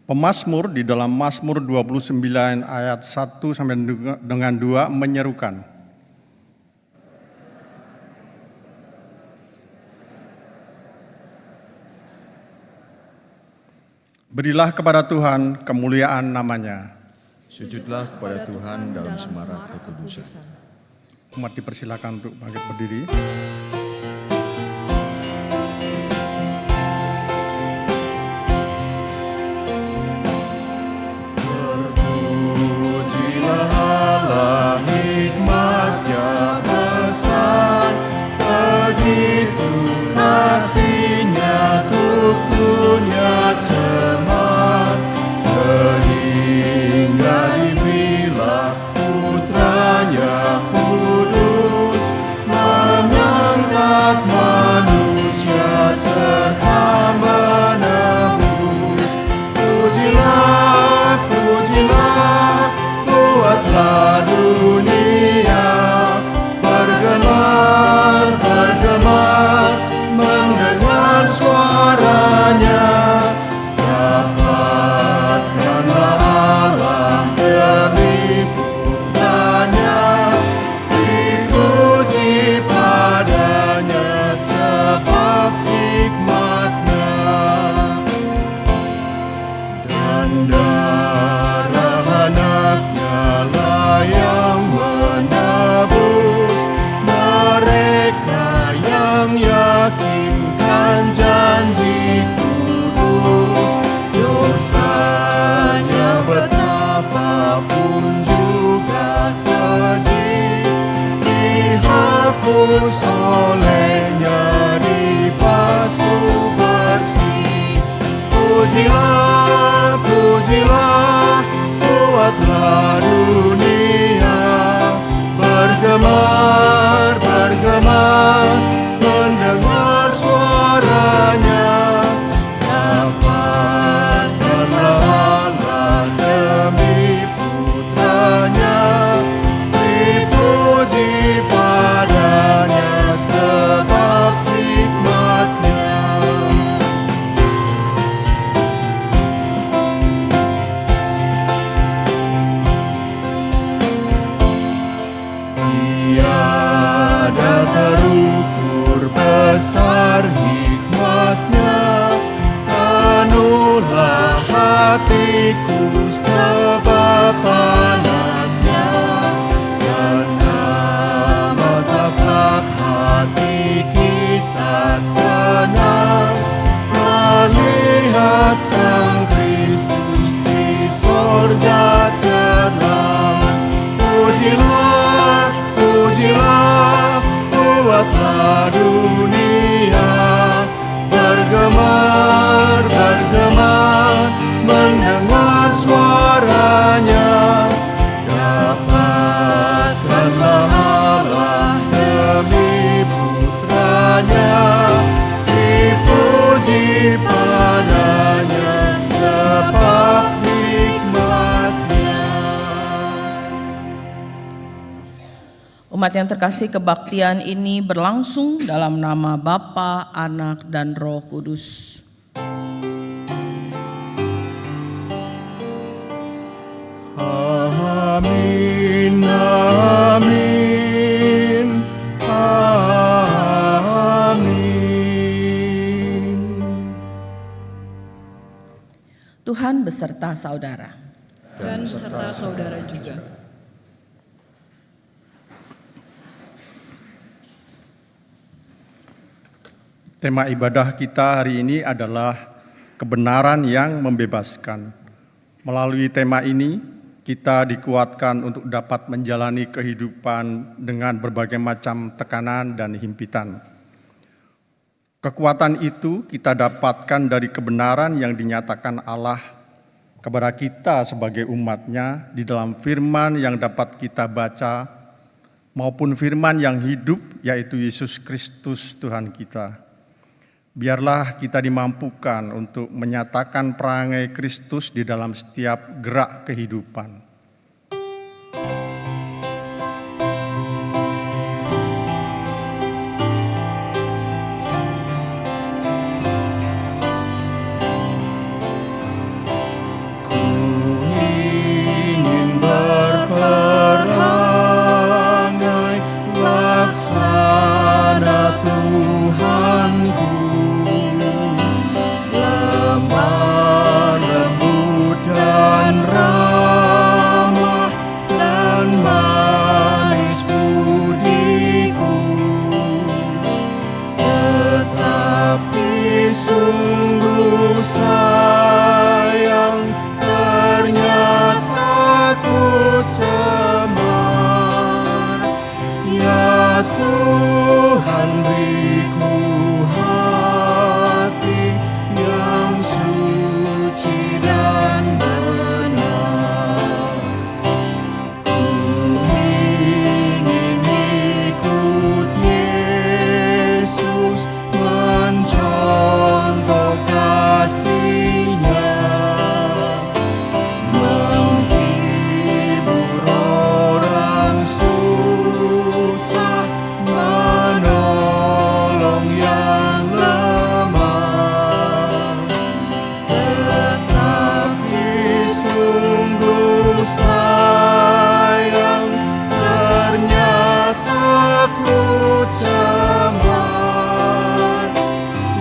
Pemazmur di dalam Mazmur 29 ayat 1 sampai dengan 2 menyerukan, berilah kepada Tuhan kemuliaan namanya. Sujudlah kepada Tuhan dalam semarak kekudusan. Umat dipersilakan untuk bangkit berdiri. Terpujilah Allah, hikmat-Nya besar, begitu kasih-Nya untuk dunia cemar, sehingga dibilah Putranya kudus, mengangkat manusia serta menebus. Pujilah, pujilah, buatlah dunia bergemar, bergemar, mendengar suaranya. Dapatkanlah alam demi Putranya, dipuji padanya sebab hikmat-Nya. Dan darah anak-Nya lah yang menebus mereka yang yakinkan janji kudus. Dosanya betapapun juga keji, dihapus olehnya, dibasuh bersih. Pujilah, pujilah, buatlah dunia bergemar, bergemar, mendengar suaranya. Dapatkanlah Allah demi Putranya, dipuji padanya sebab hikmat-Nya. Tiada terukur besar hikmat-Nya, penuhlah hatiku sebab anaknya. Dan amat hati kita senang melihat Sang Kristus di sorga cemerlang. Pujilah, pujilah, buatlah dunia bergemar, bergemar, mendengar suaranya. Dapatkanlah Allah demi Putranya, dipuji padanya sebab hikmat-Nya. Umat yang terkasih, kebaktian ini berlangsung dalam nama Bapa, Anak, dan Roh Kudus. Amin, amin, amin. Tuhan beserta saudara. Dan beserta saudara juga. Tema ibadah kita hari ini adalah kebenaran yang membebaskan. Melalui tema ini, kita dikuatkan untuk dapat menjalani kehidupan dengan berbagai macam tekanan dan himpitan. Kekuatan itu kita dapatkan dari kebenaran yang dinyatakan Allah kepada kita sebagai umat-Nya di dalam firman yang dapat kita baca maupun firman yang hidup, yaitu Yesus Kristus Tuhan kita. Biarlah kita dimampukan untuk menyatakan perangai Kristus di dalam setiap gerak kehidupan. sungguh sayang, ternyata ku cemar. Ya Tuhan, beriku hati yang suci dan benar. Ku ingin ikut Yesus, mencontoh kasih-Nya, menghibur orang susah, menolong yang lemah. Tetapi sungguh sayang, ternyata ku cemar.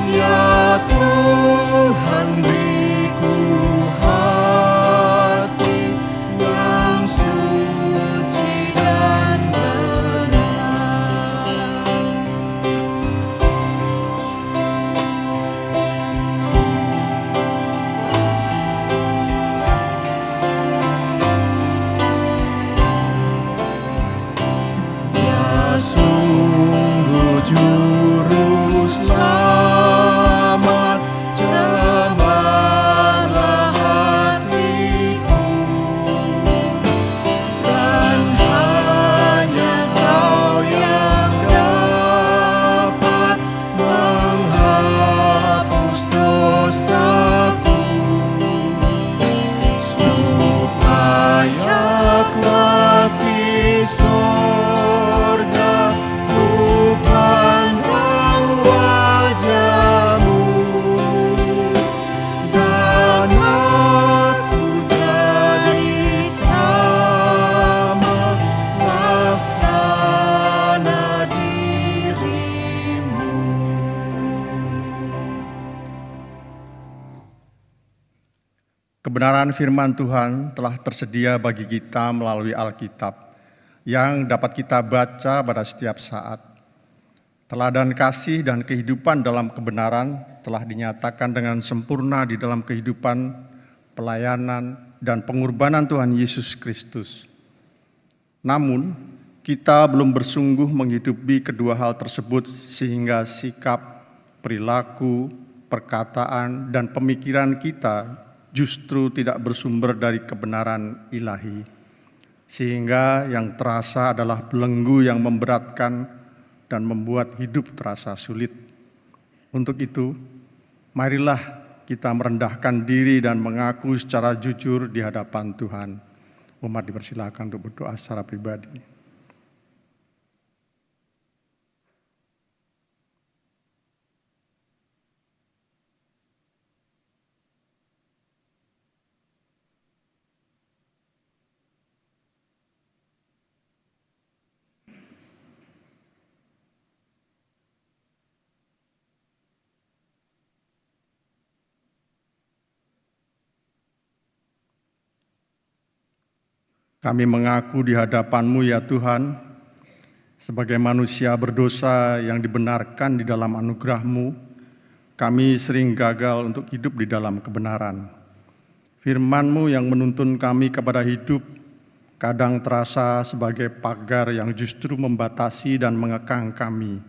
Ya Tuhan, beriku hati yang suci dan benar. Ya sungguh juru selamat, cemarlah hatiku, dan hanya Kau yang dapat menghapus dosaku, supaya kelak di sorga ku pandang wajah-Mu, dan aku jadi sama laksana diri-Mu. Kebenaran firman Tuhan telah tersedia bagi kita melalui Alkitab yang dapat kita baca pada setiap saat. Teladan kasih dan kehidupan dalam kebenaran telah dinyatakan dengan sempurna di dalam kehidupan, pelayanan, dan pengorbanan Tuhan Yesus Kristus. Namun, kita belum bersungguh menghidupi kedua hal tersebut sehingga sikap, perilaku, perkataan, dan pemikiran kita justru tidak bersumber dari kebenaran ilahi, sehingga yang terasa adalah belenggu yang memberatkan dan membuat hidup terasa sulit. Untuk itu, marilah kita merendahkan diri dan mengaku secara jujur di hadapan Tuhan. Umat dipersilakan untuk berdoa secara pribadi. Kami mengaku di hadapan-Mu ya Tuhan, sebagai manusia berdosa yang dibenarkan di dalam anugerah-Mu, kami sering gagal untuk hidup di dalam kebenaran. Firman-Mu yang menuntun kami kepada hidup, kadang terasa sebagai pagar yang justru membatasi dan mengekang kami.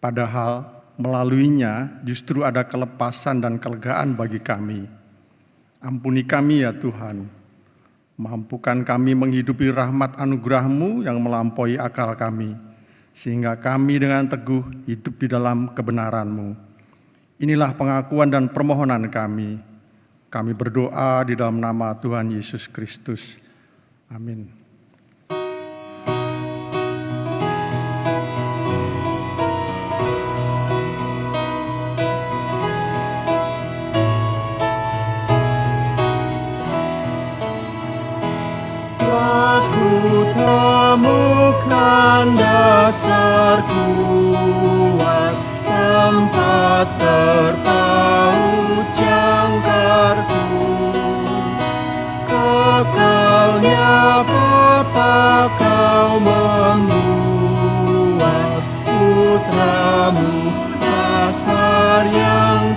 Padahal melaluinya justru ada kelepasan dan kelegaan bagi kami. Ampuni kami ya Tuhan. Mampukan kami menghidupi rahmat anugerah-Mu yang melampaui akal kami, sehingga kami dengan teguh hidup di dalam kebenaran-Mu. Inilah pengakuan dan permohonan kami. Kami berdoa di dalam nama Tuhan Yesus Kristus. Amin. Temukan dasar kuat, tempat terpaut jangkarku. Kekalnya Bapa Kau membuat putra-Mu dasar yang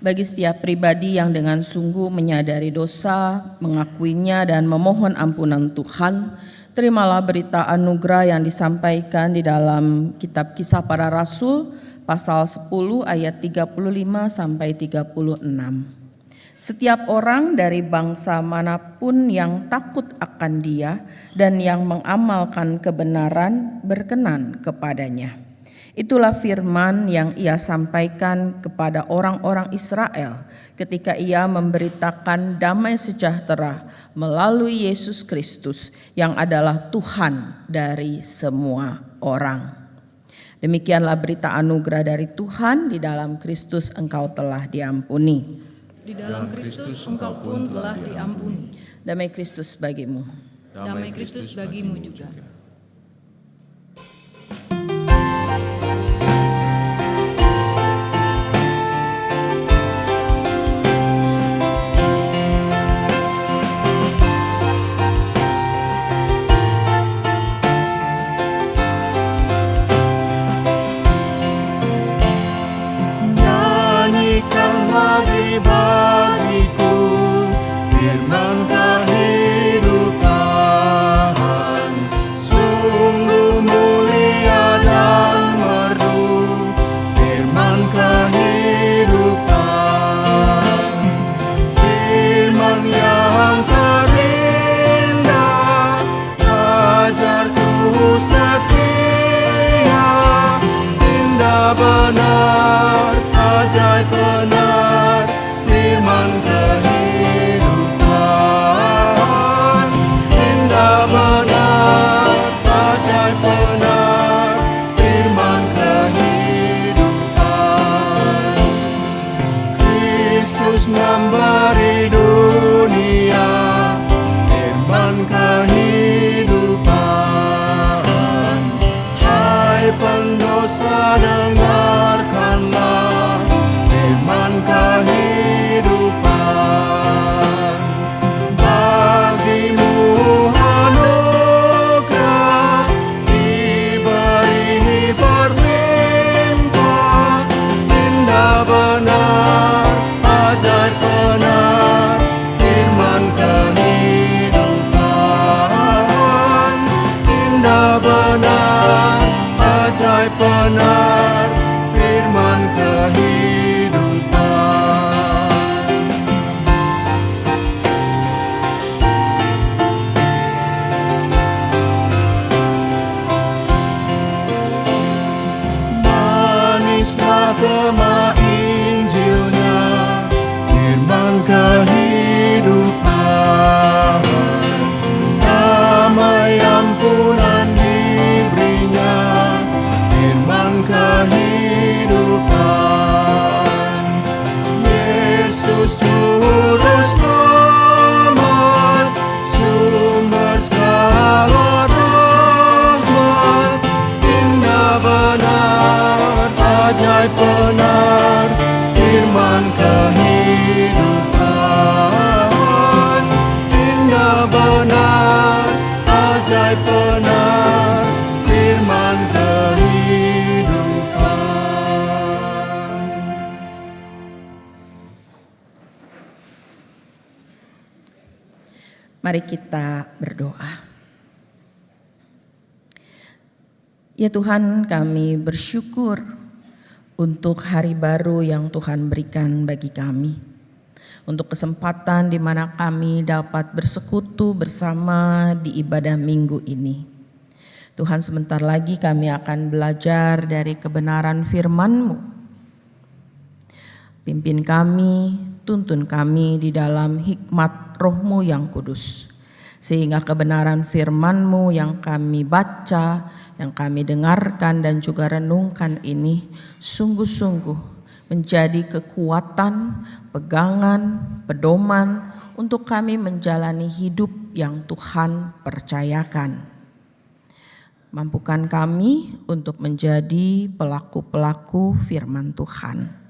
Bagi setiap pribadi yang dengan sungguh menyadari dosa, mengakuinya dan memohon ampunan Tuhan, terimalah berita anugerah yang disampaikan di dalam kitab Kisah Para Rasul pasal 10 ayat 35 sampai 36. Setiap orang dari bangsa manapun yang takut akan Dia dan yang mengamalkan kebenaran berkenan kepadanya. Itulah firman yang Ia sampaikan kepada orang-orang Israel ketika Ia memberitakan damai sejahtera melalui Yesus Kristus yang adalah Tuhan dari semua orang. Demikianlah berita anugerah dari Tuhan, di dalam Kristus engkau telah diampuni. Di dalam Kristus engkau pun telah diampuni. Damai Kristus bagimu. Damai Kristus bagimu juga. Nyanyikan lagi bagiku firman kehidupan, sungguh mulia dan merdu firman kehidupan, firman yang terindah, ajarku setia, indah benar, ajaib benar, firman kehidupan, indah benar, ajaib benar, firman kehidupan. Kristus memberi dunia firman kehidupan. Hai pendosa, dengarkanlah firman kehidupan. Bagimu anugerah diberi berlimpah, indah benar, ajaib benar, firman kehidupan, indah benar, ajaib benar, firman kehidupan. Manislah gema Injilnya, firman kehidupan, damai ampunan diberinya, firman kehidupan. Yesus juru selamat, sumber segala rahmat, indah benar, ajaib benar, firman kehidupan, indah benar, ajaib benar, firman kehidupan. Mari kita berdoa. Ya Tuhan, kami bersyukur untuk hari baru yang Tuhan berikan bagi kami. Untuk kesempatan di mana kami dapat bersekutu bersama di ibadah minggu ini. Tuhan, sebentar lagi kami akan belajar dari kebenaran firman-Mu. Pimpin kami, tuntun kami di dalam hikmat Roh-Mu yang kudus. Sehingga kebenaran firman-Mu yang kami baca, yang kami dengarkan dan juga renungkan ini sungguh-sungguh menjadi kekuatan, pegangan, pedoman untuk kami menjalani hidup yang Tuhan percayakan. Mampukan kami untuk menjadi pelaku-pelaku firman Tuhan.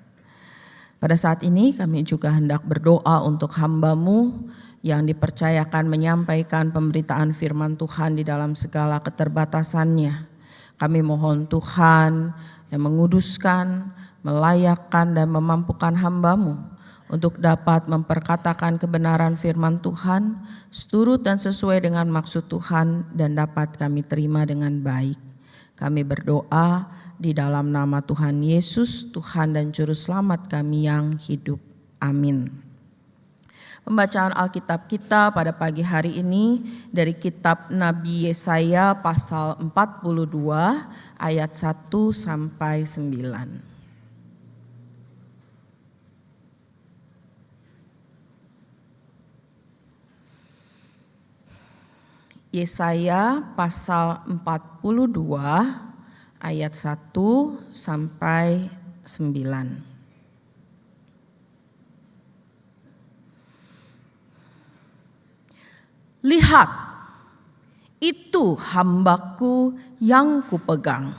Pada saat ini kami juga hendak berdoa untuk hamba-Mu yang dipercayakan menyampaikan pemberitaan firman Tuhan di dalam segala keterbatasannya. Kami mohon Tuhan yang menguduskan, melayakkan dan memampukan hamba-Mu untuk dapat memperkatakan kebenaran firman Tuhan seturut dan sesuai dengan maksud Tuhan dan dapat kami terima dengan baik. Kami berdoa di dalam nama Tuhan Yesus, Tuhan dan Juru Selamat kami yang hidup. Amin. Pembacaan Alkitab kita pada pagi hari ini dari kitab Nabi Yesaya pasal 42 ayat 1 sampai 9. Yesaya pasal 42 ayat 1 sampai 9. Lihat, itu hambaku yang kupegang,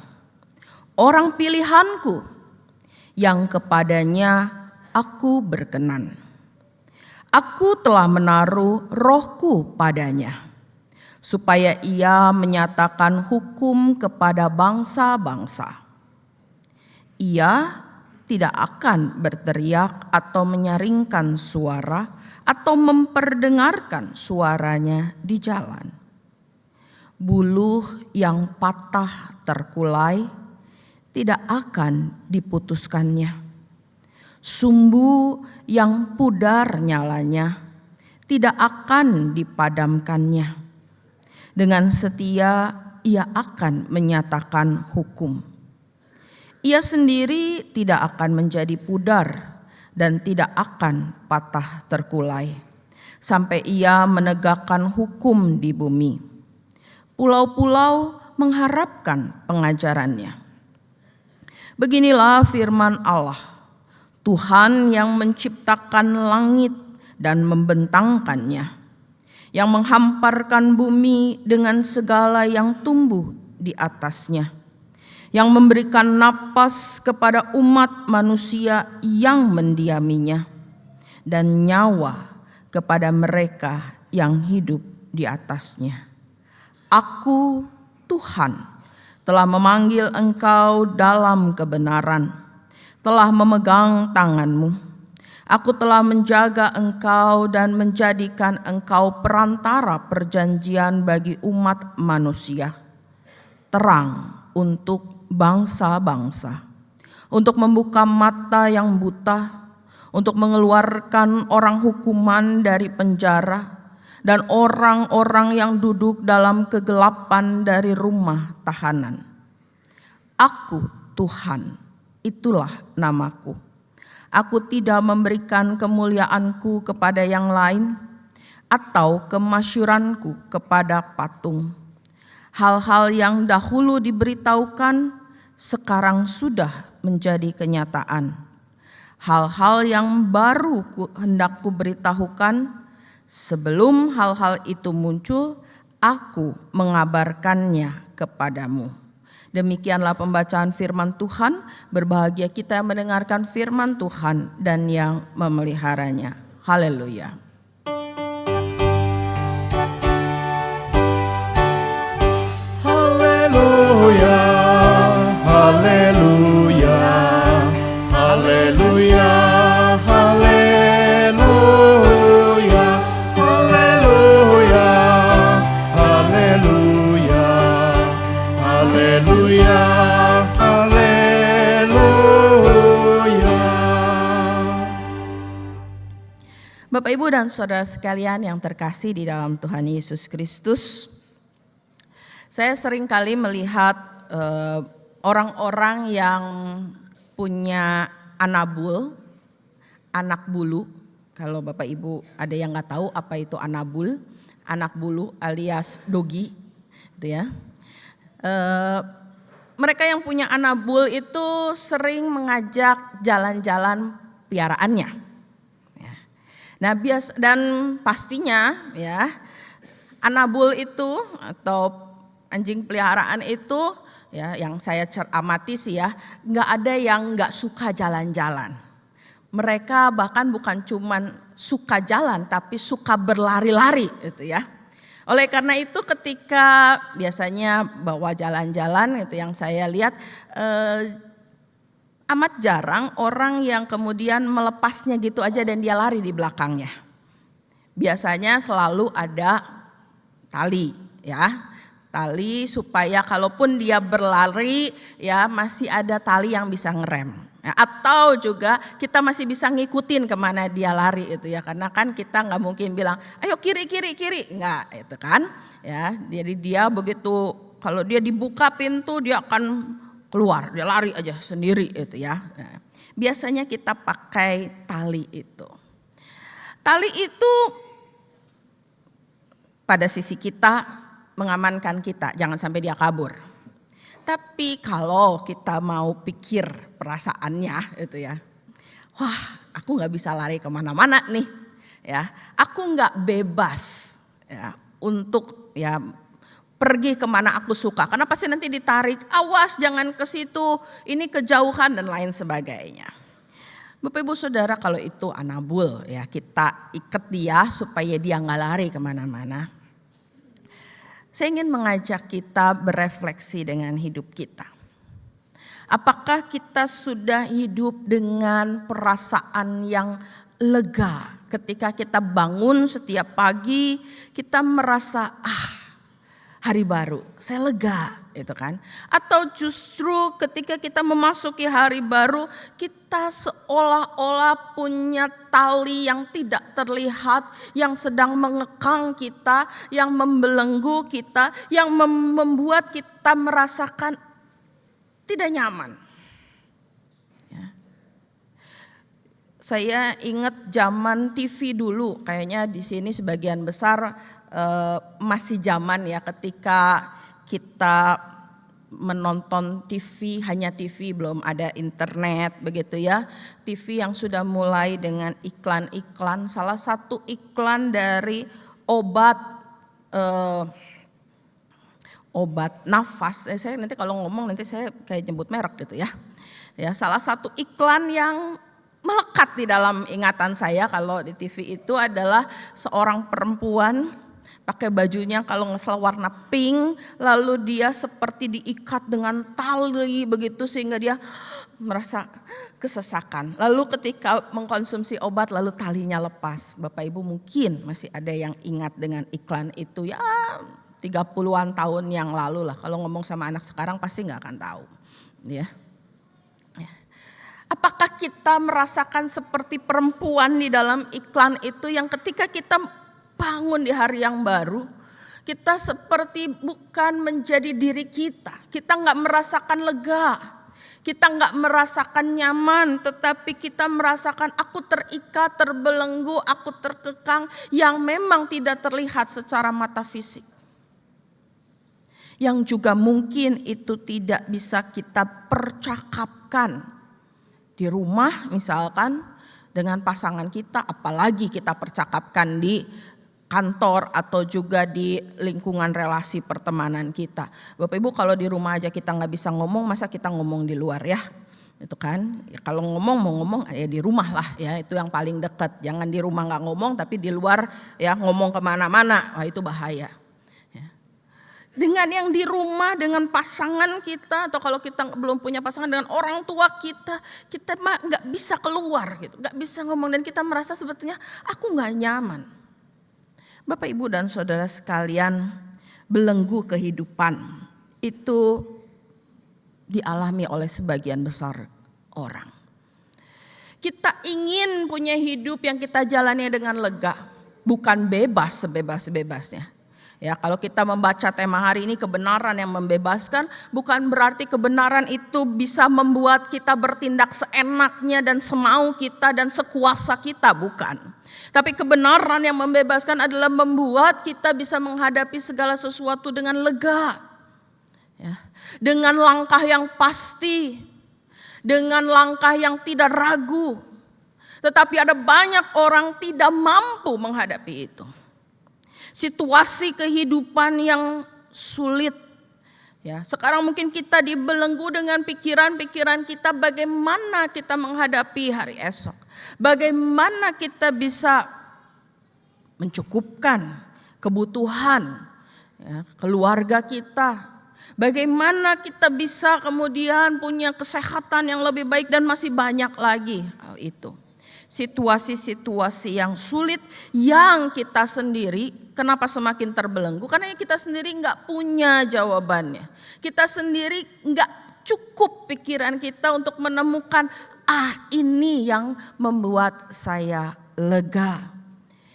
orang pilihanku yang kepadanya aku berkenan. Aku telah menaruh rohku padanya, supaya ia menyatakan hukum kepada bangsa-bangsa. Ia tidak akan berteriak atau menyaringkan suara atau memperdengarkan suaranya di jalan. Buluh yang patah terkulai tidak akan diputuskannya. Sumbu yang pudar nyalanya tidak akan dipadamkannya. Dengan setia ia akan menyatakan hukum. Ia sendiri tidak akan menjadi pudar dan tidak akan patah terkulai, sampai ia menegakkan hukum di bumi. Pulau-pulau mengharapkan pengajarannya. Beginilah firman Allah, Tuhan yang menciptakan langit dan membentangkannya, yang menghamparkan bumi dengan segala yang tumbuh di atasnya, yang memberikan napas kepada umat manusia yang mendiaminya, dan nyawa kepada mereka yang hidup di atasnya. Aku, Tuhan, telah memanggil engkau dalam kebenaran, telah memegang tanganmu. Aku telah menjaga engkau dan menjadikan engkau perantara perjanjian bagi umat manusia, terang untuk bangsa-bangsa, untuk membuka mata yang buta, untuk mengeluarkan orang hukuman dari penjara, dan orang-orang yang duduk dalam kegelapan dari rumah tahanan. Aku, Tuhan, itulah namaku. Aku tidak memberikan kemuliaanku kepada yang lain, atau kemasyuranku kepada patung. Hal-hal yang dahulu diberitahukan sekarang sudah menjadi kenyataan. Hal-hal yang baru hendak kuberitahukan, sebelum hal-hal itu muncul, aku mengabarkannya kepadamu. Demikianlah pembacaan firman Tuhan. Berbahagia kita yang mendengarkan firman Tuhan dan yang memeliharanya. Haleluya. Haleluya, haleluya, haleluya, haleluya, haleluya, haleluya, haleluya, haleluya. Bapak, Ibu, dan saudara sekalian yang terkasih di dalam Tuhan Yesus Kristus, saya sering kali melihat orang-orang yang punya anabul, anak bulu. Kalau Bapak Ibu ada yang nggak tahu apa itu anabul, anak bulu alias dogi, gitu ya. Mereka yang punya anabul itu sering mengajak jalan-jalan piaraannya. Nah, dan pastinya ya anabul itu atau anjing peliharaan itu ya yang saya amati sih ya, nggak ada yang nggak suka jalan-jalan. Mereka bahkan bukan cuman suka jalan tapi suka berlari-lari gitu ya. Oleh karena itu ketika biasanya bawa jalan-jalan itu yang saya lihat amat jarang orang yang kemudian melepasnya gitu aja dan dia lari di belakangnya. Biasanya selalu ada tali ya. Tali supaya kalaupun dia berlari ya masih ada tali yang bisa ngerem. Ya, atau juga kita masih bisa ngikutin kemana dia lari itu ya, karena kan kita nggak mungkin bilang ayo kiri nggak itu kan ya. Jadi dia begitu kalau dia dibuka pintu dia akan keluar, dia lari aja sendiri itu ya. Nah, biasanya kita pakai tali itu. Tali itu pada sisi kita mengamankan kita, jangan sampai dia kabur. Tapi kalau kita mau pikir perasaannya itu ya, wah aku gak bisa lari kemana-mana nih ya, aku gak bebas ya untuk ya pergi kemana aku suka, karena pasti nanti ditarik, awas jangan ke situ, ini kejauhan dan lain sebagainya. Bapak Ibu Saudara, kalau itu anabul ya kita ikat dia supaya dia gak lari kemana-mana. Saya ingin mengajak kita berefleksi dengan hidup kita. Apakah kita sudah hidup dengan perasaan yang lega ketika kita bangun setiap pagi, kita merasa hari baru, saya lega itu kan. Atau justru ketika kita memasuki hari baru, kita seolah-olah punya tali yang tidak terlihat, yang sedang mengekang kita, yang membelenggu kita, yang membuat kita merasakan tidak nyaman. Ya. Saya ingat zaman TV dulu, kayaknya di sini sebagian besar masih zaman ya ketika kita menonton TV, hanya TV, belum ada internet begitu ya. TV yang sudah mulai dengan iklan-iklan, salah satu iklan dari obat nafas. Saya nanti kalau ngomong nanti saya kayak nyebut merek gitu ya. Ya, salah satu iklan yang melekat di dalam ingatan saya kalau di TV itu adalah seorang perempuan pakai bajunya kalau nggak salah warna pink, lalu dia seperti diikat dengan tali begitu sehingga dia merasa kesesakan. Lalu ketika mengkonsumsi obat lalu talinya lepas. Bapak Ibu mungkin masih ada yang ingat dengan iklan itu ya 30-an tahun yang lalu lah. Kalau ngomong sama anak sekarang pasti nggak akan tahu. Ya. Apakah kita merasakan seperti perempuan di dalam iklan itu yang ketika kita bangun di hari yang baru, kita seperti bukan menjadi diri kita. Kita nggak merasakan lega, kita nggak merasakan nyaman, tetapi kita merasakan aku terikat, terbelenggu, aku terkekang yang memang tidak terlihat secara mata fisik. Yang juga mungkin itu tidak bisa kita percakapkan di rumah misalkan dengan pasangan kita, apalagi kita percakapkan di kantor atau juga di lingkungan relasi pertemanan kita. Bapak Ibu kalau di rumah aja kita nggak bisa ngomong, masa kita ngomong di luar ya? Itu kan, ya kalau ngomong mau ngomong ya di rumah lah ya, itu yang paling dekat. Jangan di rumah nggak ngomong tapi di luar ya ngomong kemana-mana, wah itu bahaya. Ya. Dengan yang di rumah dengan pasangan kita atau kalau kita belum punya pasangan dengan orang tua kita mah nggak bisa keluar gitu, nggak bisa ngomong dan kita merasa sebetulnya aku nggak nyaman. Bapak Ibu dan Saudara sekalian, belenggu kehidupan itu dialami oleh sebagian besar orang. Kita ingin punya hidup yang kita jalani dengan lega, bukan bebas sebebas-bebasnya. Ya, kalau kita membaca tema hari ini kebenaran yang membebaskan, bukan berarti kebenaran itu bisa membuat kita bertindak seenaknya dan semau kita dan sekuasa kita, bukan. Tapi kebenaran yang membebaskan adalah membuat kita bisa menghadapi segala sesuatu dengan lega. Ya, dengan langkah yang pasti, dengan langkah yang tidak ragu. Tetapi ada banyak orang tidak mampu menghadapi itu. Situasi kehidupan yang sulit. Ya, sekarang mungkin kita dibelenggu dengan pikiran-pikiran kita bagaimana kita menghadapi hari esok. Bagaimana kita bisa mencukupkan kebutuhan ya, keluarga kita. Bagaimana kita bisa kemudian punya kesehatan yang lebih baik dan masih banyak lagi hal itu. Situasi-situasi yang sulit yang kita sendiri, kenapa semakin terbelenggu? Karena kita sendiri nggak punya jawabannya. Kita sendiri nggak cukup pikiran kita untuk menemukan, ini yang membuat saya lega.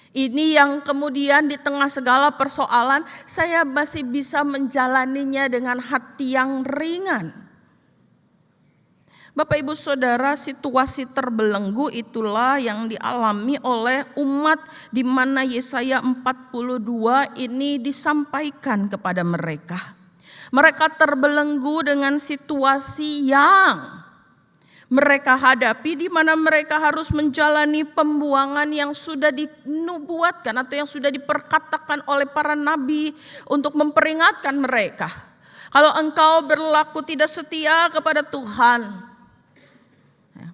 Ini yang kemudian di tengah segala persoalan saya masih bisa menjalaninya dengan hati yang ringan. Bapak Ibu Saudara, situasi terbelenggu itulah yang dialami oleh umat di mana Yesaya 42 ini disampaikan kepada mereka. Mereka terbelenggu dengan situasi yang mereka hadapi di mana mereka harus menjalani pembuangan yang sudah dinubuatkan atau yang sudah diperkatakan oleh para nabi untuk memperingatkan mereka. Kalau engkau berlaku tidak setia kepada Tuhan,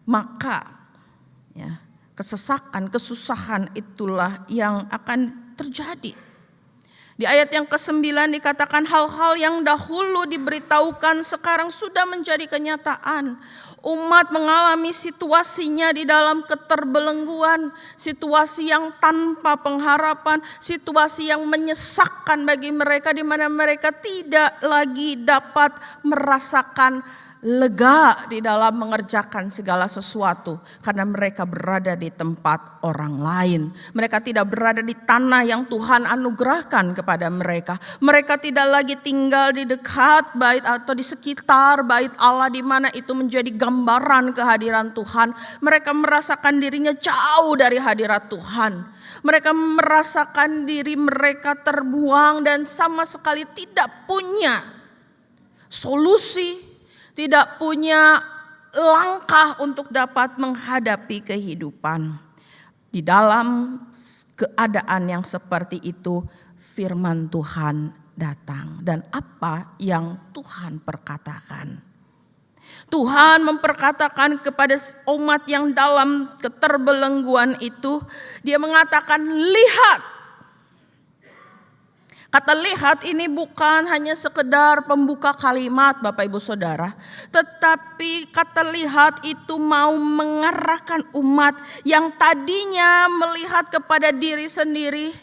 maka ya, kesesakan, kesusahan itulah yang akan terjadi. Di ayat yang ke-9 dikatakan hal-hal yang dahulu diberitahukan sekarang sudah menjadi kenyataan. Umat mengalami situasinya di dalam keterbelengguan, situasi yang tanpa pengharapan, situasi yang menyesakkan bagi mereka di mana mereka tidak lagi dapat merasakan lega di dalam mengerjakan segala sesuatu karena mereka berada di tempat orang lain. Mereka tidak berada di tanah yang Tuhan anugerahkan kepada mereka. Mereka tidak lagi tinggal di dekat bait atau di sekitar bait Allah di mana itu menjadi gambaran kehadiran Tuhan. Mereka merasakan dirinya jauh dari hadirat Tuhan. Mereka merasakan diri mereka terbuang dan sama sekali tidak punya solusi, tidak punya langkah untuk dapat menghadapi kehidupan. Di dalam keadaan yang seperti itu, firman Tuhan datang. Dan apa yang Tuhan perkatakan? Tuhan memperkatakan kepada umat yang dalam keterbelengguan itu, dia mengatakan, lihat. Kata lihat ini bukan hanya sekedar pembuka kalimat Bapak Ibu Saudara. Tetapi kata lihat itu mau mengarahkan umat yang tadinya melihat kepada diri sendiri,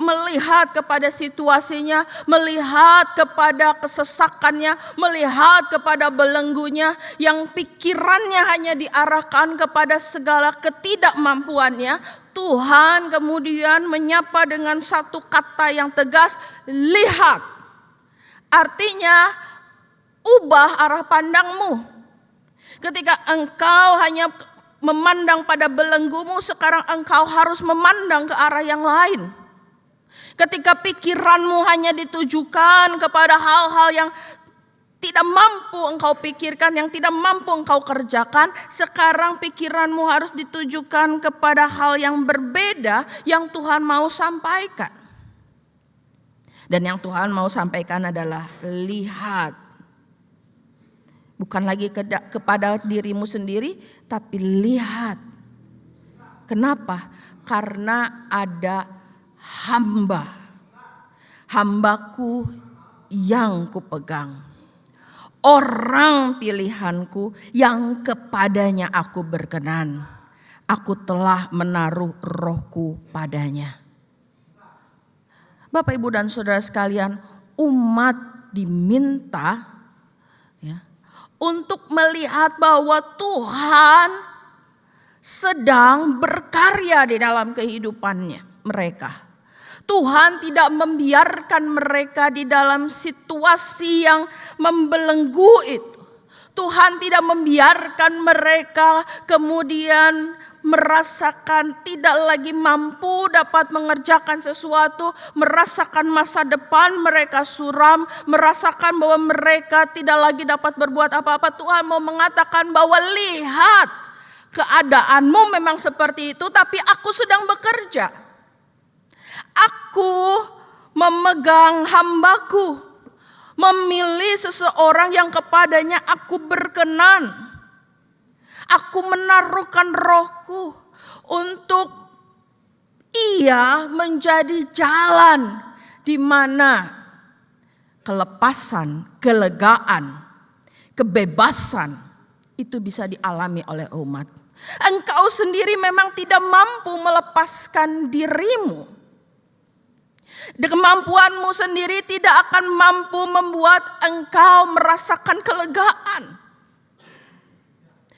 melihat kepada situasinya, melihat kepada kesesakannya, melihat kepada belenggunya, yang pikirannya hanya diarahkan kepada segala ketidakmampuannya. Tuhan kemudian menyapa dengan satu kata yang tegas, lihat. Artinya ubah arah pandangmu. Ketika engkau hanya memandang pada belenggumu, sekarang engkau harus memandang ke arah yang lain. Ketika pikiranmu hanya ditujukan kepada hal-hal yang tidak mampu engkau pikirkan, yang tidak mampu engkau kerjakan, sekarang pikiranmu harus ditujukan kepada hal yang berbeda yang Tuhan mau sampaikan. Dan yang Tuhan mau sampaikan adalah lihat. Bukan lagi kepada dirimu sendiri, tapi lihat. Kenapa? Karena ada hambaku yang kupegang. Orang pilihanku yang kepadanya aku berkenan. Aku telah menaruh rohku padanya. Bapak, Ibu, dan Saudara sekalian, umat diminta ya, untuk melihat bahwa Tuhan sedang berkarya di dalam kehidupannya mereka. Tuhan tidak membiarkan mereka di dalam situasi yang membelenggu itu. Tuhan tidak membiarkan mereka kemudian merasakan tidak lagi mampu dapat mengerjakan sesuatu, merasakan masa depan mereka suram, merasakan bahwa mereka tidak lagi dapat berbuat apa-apa. Tuhan mau mengatakan bahwa lihat, keadaanmu memang seperti itu, tapi aku sedang bekerja. Aku memegang hambaku, memilih seseorang yang kepadanya aku berkenan. Aku menaruhkan rohku untuk Ia menjadi jalan di mana kelepasan, kelegaan, kebebasan itu bisa dialami oleh umat. Engkau sendiri memang tidak mampu melepaskan dirimu. Kemampuanmu sendiri tidak akan mampu membuat engkau merasakan kelegaan.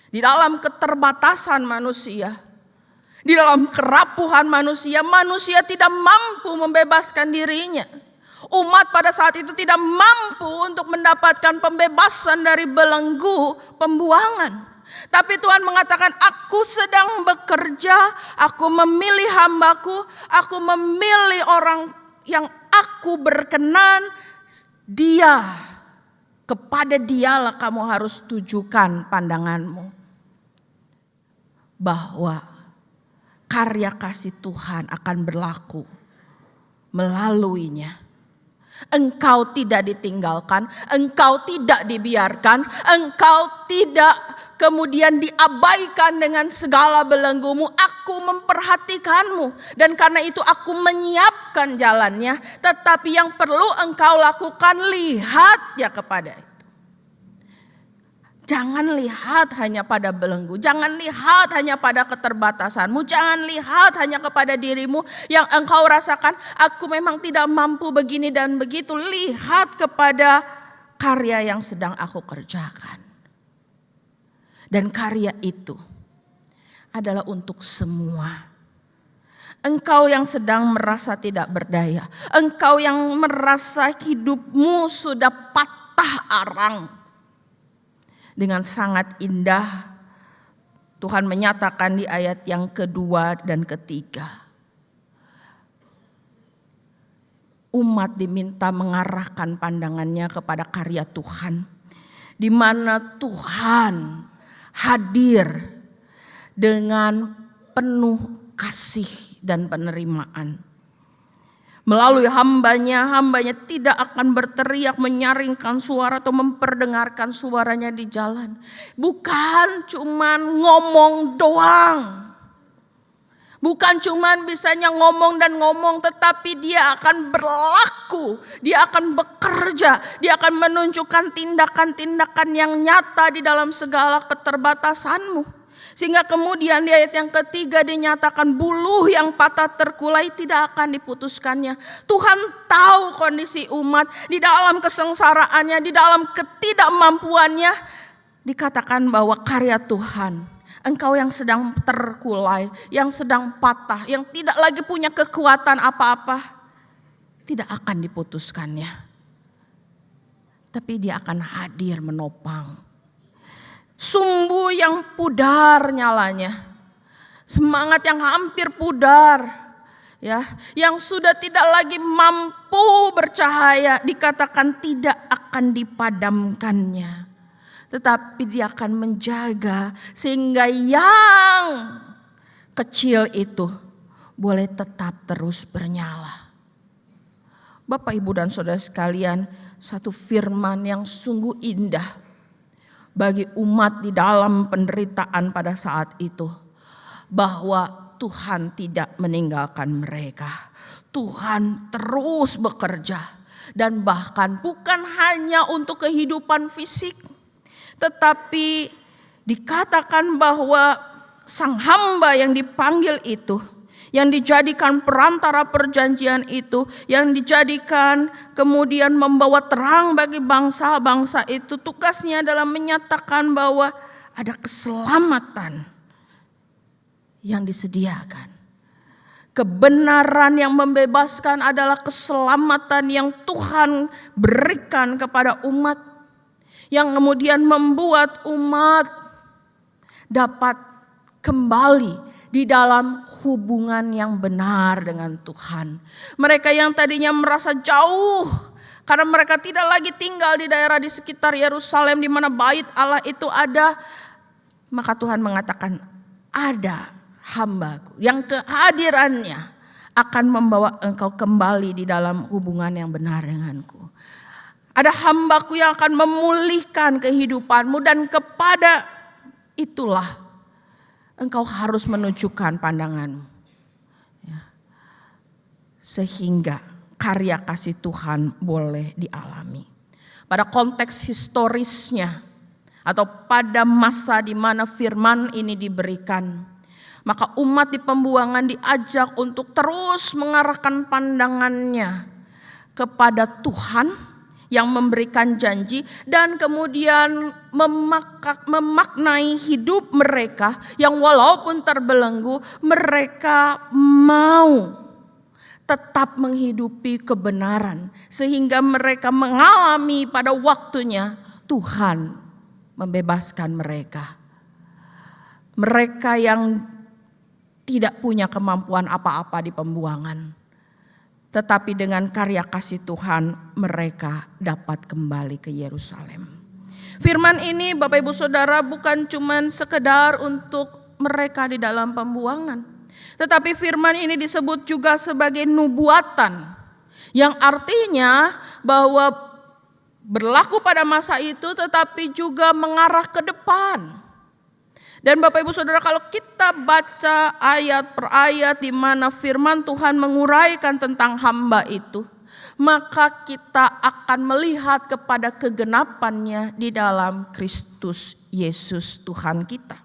Di dalam keterbatasan manusia, di dalam kerapuhan manusia, manusia tidak mampu membebaskan dirinya. Umat pada saat itu tidak mampu untuk mendapatkan pembebasan dari belenggu pembuangan. Tapi Tuhan mengatakan, aku sedang bekerja, aku memilih hambaku, aku memilih orang yang aku berkenan, dia, kepada dialah kamu harus tujukan pandanganmu. Bahwa karya kasih Tuhan akan berlaku melaluinya. Engkau tidak ditinggalkan, engkau tidak dibiarkan, engkau tidak kemudian diabaikan dengan segala belenggumu. Aku memperhatikanmu dan karena itu aku menyiapkan jalannya. Tetapi yang perlu engkau lakukan, lihat ya kepada itu. Jangan lihat hanya pada belenggu, jangan lihat hanya pada keterbatasanmu, jangan lihat hanya kepada dirimu yang engkau rasakan, aku memang tidak mampu begini dan begitu. Lihat kepada karya yang sedang aku kerjakan. Dan karya itu adalah untuk semua. Engkau yang sedang merasa tidak berdaya, engkau yang merasa hidupmu sudah patah arang. Dengan sangat indah Tuhan menyatakan di ayat yang kedua dan ketiga. Umat diminta mengarahkan pandangannya kepada karya Tuhan. Di mana Tuhan hadir dengan penuh kasih dan penerimaan. Melalui hambanya tidak akan berteriak, menyaringkan suara atau memperdengarkan suaranya di jalan. Bukan cuman ngomong doang. Bukan cuman bisanya ngomong dan ngomong, tetapi dia akan berlaku, dia akan bekerja, dia akan menunjukkan tindakan-tindakan yang nyata di dalam segala keterbatasanmu. Sehingga kemudian di ayat yang ketiga dinyatakan buluh yang patah terkulai tidak akan diputuskannya. Tuhan tahu kondisi umat di dalam kesengsaraannya, di dalam ketidakmampuannya. Dikatakan bahwa karya Tuhan, engkau yang sedang terkulai, yang sedang patah, yang tidak lagi punya kekuatan apa-apa, tidak akan diputuskannya. Tapi dia akan hadir menopang. Sumbu yang pudar nyalanya, semangat yang hampir pudar, ya, yang sudah tidak lagi mampu bercahaya, dikatakan tidak akan dipadamkannya, tetapi dia akan menjaga sehingga yang kecil itu boleh tetap terus bernyala. Bapak, Ibu dan Saudara sekalian, satu firman yang sungguh indah bagi umat di dalam penderitaan pada saat itu, bahwa Tuhan tidak meninggalkan mereka. Tuhan terus bekerja, dan bahkan bukan hanya untuk kehidupan fisik, tetapi dikatakan bahwa sang hamba yang dipanggil itu, yang dijadikan perantara perjanjian itu, yang dijadikan kemudian membawa terang bagi bangsa-bangsa itu, tugasnya adalah menyatakan bahwa ada keselamatan yang disediakan. Kebenaran yang membebaskan adalah keselamatan yang Tuhan berikan kepada umat, yang kemudian membuat umat dapat kembali di dalam hubungan yang benar dengan Tuhan. Mereka yang tadinya merasa jauh karena mereka tidak lagi tinggal di daerah di sekitar Yerusalem di mana bait Allah itu ada, maka Tuhan mengatakan ada hambaku yang kehadirannya akan membawa engkau kembali di dalam hubungan yang benar denganku. Ada hambaku yang akan memulihkan kehidupanmu, dan kepada itulah engkau harus menunjukkan pandanganmu. Ya. sehingga karya kasih Tuhan boleh dialami. Pada konteks historisnya atau pada masa di mana firman ini diberikan, maka umat di pembuangan diajak untuk terus mengarahkan pandangannya kepada Tuhan yang memberikan janji dan kemudian memaknai hidup mereka yang walaupun terbelenggu, mereka mau tetap menghidupi kebenaran sehingga mereka mengalami pada waktunya Tuhan membebaskan mereka. Mereka yang tidak punya kemampuan apa-apa di pembuangan, tetapi dengan karya kasih Tuhan mereka dapat kembali ke Yerusalem. Firman ini Bapak Ibu Saudara bukan cuma sekedar untuk mereka di dalam pembuangan, tetapi firman ini disebut juga sebagai nubuatan, yang artinya bahwa berlaku pada masa itu tetapi juga mengarah ke depan. Dan Bapak Ibu Saudara, kalau kita baca ayat per ayat di mana firman Tuhan menguraikan tentang hamba itu, maka kita akan melihat kepada kegenapannya di dalam Kristus Yesus Tuhan kita.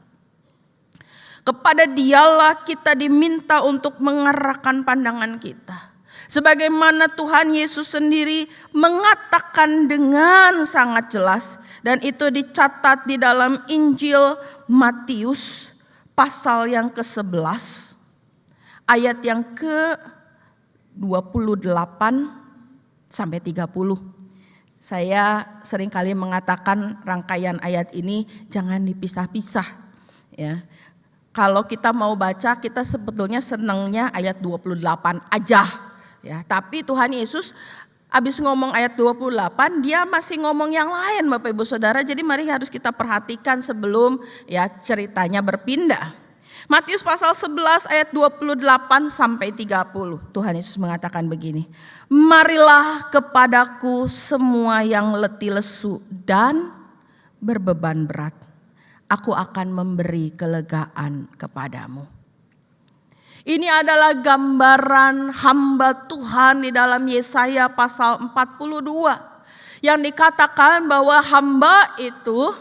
Kepada Dialah kita diminta untuk mengarahkan pandangan kita. Sebagaimana Tuhan Yesus sendiri mengatakan dengan sangat jelas, dan itu dicatat di dalam Injil Matius pasal yang ke-11 ayat yang ke-28 sampai 30. Saya seringkali mengatakan rangkaian ayat ini jangan dipisah-pisah ya. Kalau kita mau baca, kita sebetulnya senangnya ayat 28 aja ya, tapi Tuhan Yesus habis ngomong ayat 28, dia masih ngomong yang lain Bapak Ibu Saudara. Jadi mari harus kita perhatikan sebelum ya ceritanya berpindah. Matius pasal 11 ayat 28 sampai 30. Tuhan Yesus mengatakan begini. Marilah kepadaku semua yang letih lesu dan berbeban berat. Aku akan memberi kelegaan kepadamu. Ini adalah gambaran hamba Tuhan di dalam Yesaya pasal 42. Yang dikatakan bahwa hamba itu,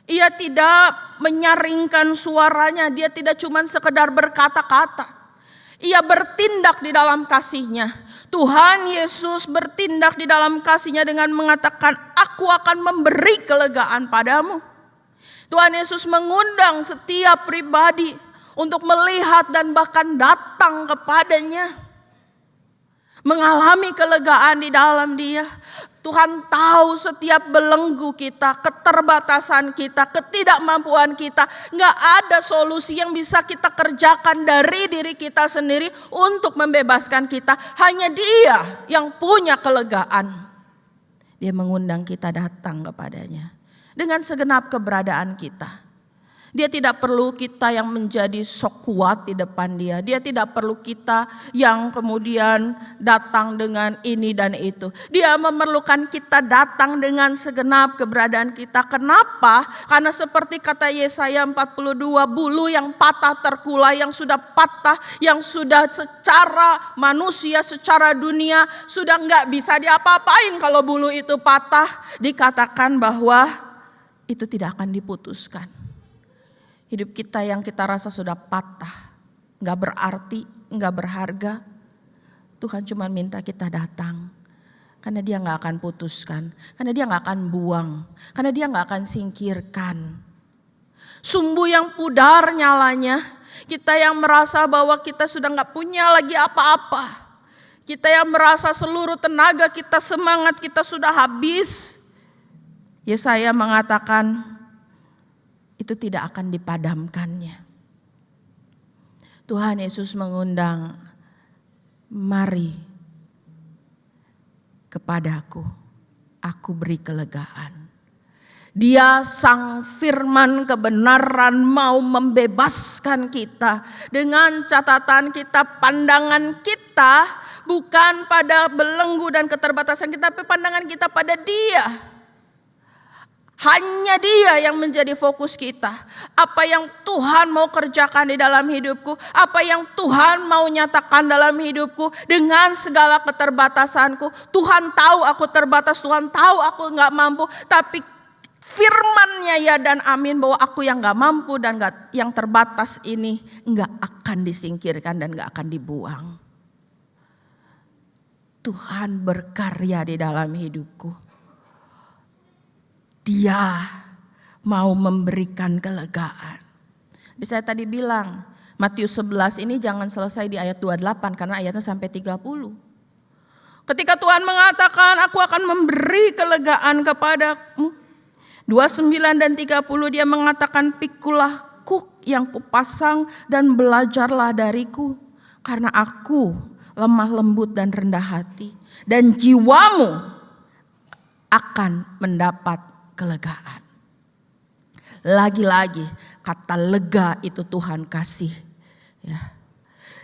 ia tidak menyaringkan suaranya, dia tidak cuma sekedar berkata-kata. Ia bertindak di dalam kasihnya. Tuhan Yesus bertindak di dalam kasihnya dengan mengatakan, aku akan memberi kelegaan padamu. Tuhan Yesus mengundang setiap pribadi untuk melihat dan bahkan datang kepadanya, mengalami kelegaan di dalam Dia. Tuhan tahu setiap belenggu kita, keterbatasan kita, ketidakmampuan kita. Gak ada solusi yang bisa kita kerjakan dari diri kita sendiri untuk membebaskan kita. Hanya Dia yang punya kelegaan. Dia mengundang kita datang kepadanya dengan segenap keberadaan kita. Dia tidak perlu kita yang menjadi sok kuat di depan Dia. Dia tidak perlu kita yang kemudian datang dengan ini dan itu. Dia memerlukan kita datang dengan segenap keberadaan kita. Kenapa? Karena seperti kata Yesaya 42, bulu yang patah terkulai, yang sudah patah, yang sudah secara manusia, secara dunia sudah nggak bisa diapa-apain kalau bulu itu patah. Dikatakan bahwa itu tidak akan diputuskan. Hidup kita yang kita rasa sudah patah, gak berarti, gak berharga. Tuhan cuma minta kita datang. Karena Dia gak akan putuskan, karena Dia gak akan buang, karena Dia gak akan singkirkan. Sumbu yang pudar nyalanya, kita yang merasa bahwa kita sudah gak punya lagi apa-apa. Kita yang merasa seluruh tenaga kita, semangat kita sudah habis. Yesaya mengatakan, itu tidak akan dipadamkannya. Tuhan Yesus mengundang, mari kepadaku, aku beri kelegaan. Dia sang firman kebenaran mau membebaskan kita. Dengan catatan kita, pandangan kita bukan pada belenggu dan keterbatasan kita, tapi pandangan kita pada Dia. Hanya Dia yang menjadi fokus kita. Apa yang Tuhan mau kerjakan di dalam hidupku, apa yang Tuhan mau nyatakan dalam hidupku dengan segala keterbatasanku. Tuhan tahu aku terbatas, Tuhan tahu aku gak mampu, tapi firman-Nya ya dan amin bahwa aku yang gak mampu dan yang terbatas ini gak akan disingkirkan dan gak akan dibuang. Tuhan berkarya di dalam hidupku. Dia mau memberikan kelegaan. Bisa tadi bilang, Matius 11 ini jangan selesai di ayat 28 karena ayatnya sampai 30. Ketika Tuhan mengatakan aku akan memberi kelegaan kepadamu. 29 dan 30 dia mengatakan pikulah kuk yang kupasang dan belajarlah dariku. Karena aku lemah lembut dan rendah hati. Dan jiwamu akan mendapat kelegaan. Lagi-lagi kata lega itu Tuhan kasih. Ya.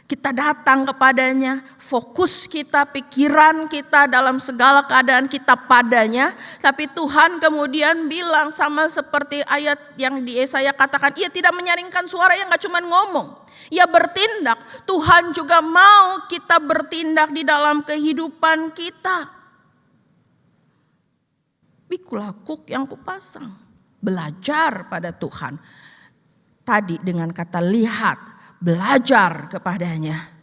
Kita datang kepadanya, fokus kita, pikiran kita dalam segala keadaan kita padanya. Tapi Tuhan kemudian bilang sama seperti ayat yang di Yesaya katakan, ia tidak menyaringkan suara yang gak cuma ngomong. Ia bertindak, Tuhan juga mau kita bertindak di dalam kehidupan kita. Pikulah kuk yang kupasang. Belajar pada Tuhan. Tadi dengan kata lihat, belajar kepadanya.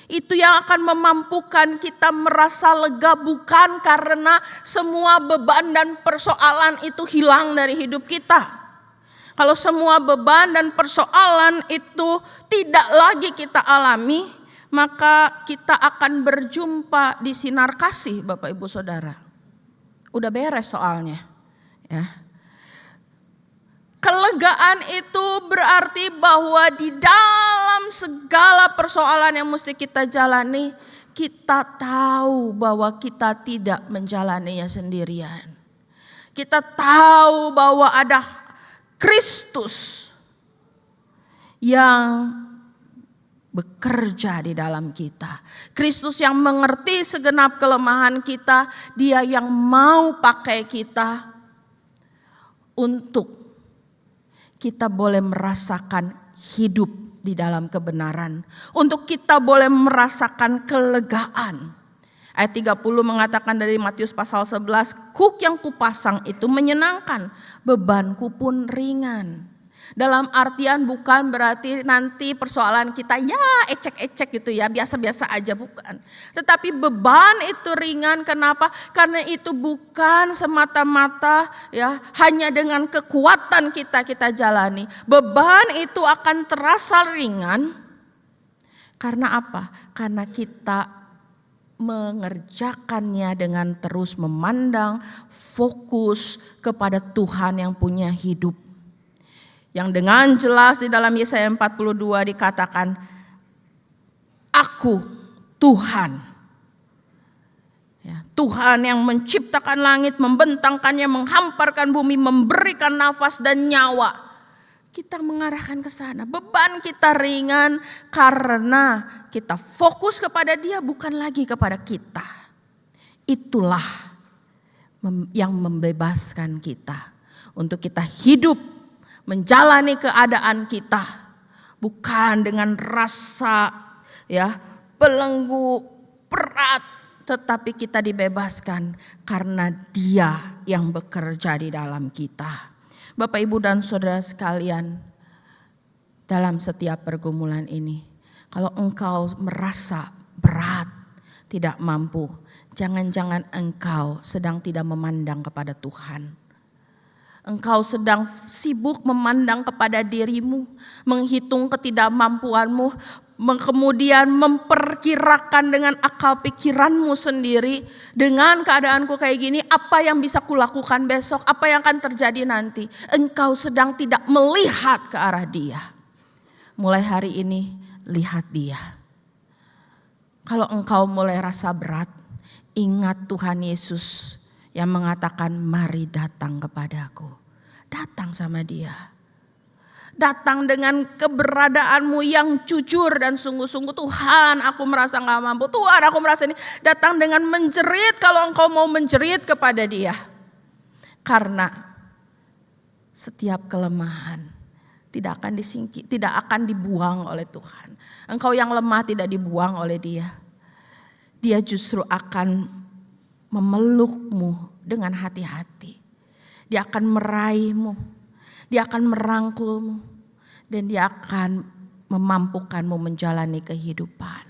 Itu yang akan memampukan kita merasa lega bukan karena semua beban dan persoalan itu hilang dari hidup kita. Kalau semua beban dan persoalan itu tidak lagi kita alami, maka kita akan berjumpa di sinar kasih Bapak Ibu Saudara. Udah beres soalnya. Ya. Kelegaan itu berarti bahwa di dalam segala persoalan yang mesti kita jalani, kita tahu bahwa kita tidak menjalaninya sendirian. Kita tahu bahwa ada Kristus yang bekerja di dalam kita. Kristus yang mengerti segenap kelemahan kita, Dia yang mau pakai kita untuk kita boleh merasakan hidup di dalam kebenaran. Untuk kita boleh merasakan kelegaan. Ayat 30 mengatakan dari Matius pasal 11, kuk yang kupasang itu menyenangkan, bebanku pun ringan. Dalam artian bukan berarti nanti persoalan kita ya ecek-ecek gitu ya, biasa-biasa aja, bukan. Tetapi beban itu ringan, kenapa? Karena itu bukan semata-mata ya hanya dengan kekuatan kita jalani. Beban itu akan terasa ringan karena apa? Karena kita mengerjakannya dengan terus memandang fokus kepada Tuhan yang punya hidup. Yang dengan jelas di dalam Yesaya 42 dikatakan, aku Tuhan. Ya, Tuhan yang menciptakan langit, membentangkannya, menghamparkan bumi, memberikan nafas dan nyawa. Kita mengarahkan ke sana. Beban kita ringan karena kita fokus kepada Dia, bukan lagi kepada kita. Itulah yang membebaskan kita untuk kita hidup menjalani keadaan kita bukan dengan rasa ya belenggu berat, tetapi kita dibebaskan karena Dia yang bekerja di dalam kita. Bapak Ibu dan Saudara sekalian, dalam setiap pergumulan ini, kalau engkau merasa berat, tidak mampu, jangan-jangan engkau sedang tidak memandang kepada Tuhan. Engkau sedang sibuk memandang kepada dirimu, menghitung ketidakmampuanmu, kemudian memperkirakan dengan akal pikiranmu sendiri, dengan keadaanku kayak gini, apa yang bisa kulakukan besok, apa yang akan terjadi nanti. Engkau sedang tidak melihat ke arah Dia. Mulai hari ini, lihat Dia. Kalau engkau mulai rasa berat, ingat Tuhan Yesus yang mengatakan, mari datang kepadaku. Datang sama Dia. Datang dengan keberadaanmu yang jujur dan sungguh-sungguh. Tuhan, aku merasa gak mampu. Tuhan, aku merasa ini. Datang dengan menjerit kalau engkau mau menjerit kepada Dia. Karena setiap kelemahan tidak akan dibuang oleh Tuhan. Engkau yang lemah tidak dibuang oleh Dia. Dia justru akan memelukmu dengan hati-hati. Dia akan meraihmu, Dia akan merangkulmu, dan Dia akan memampukanmu menjalani kehidupan.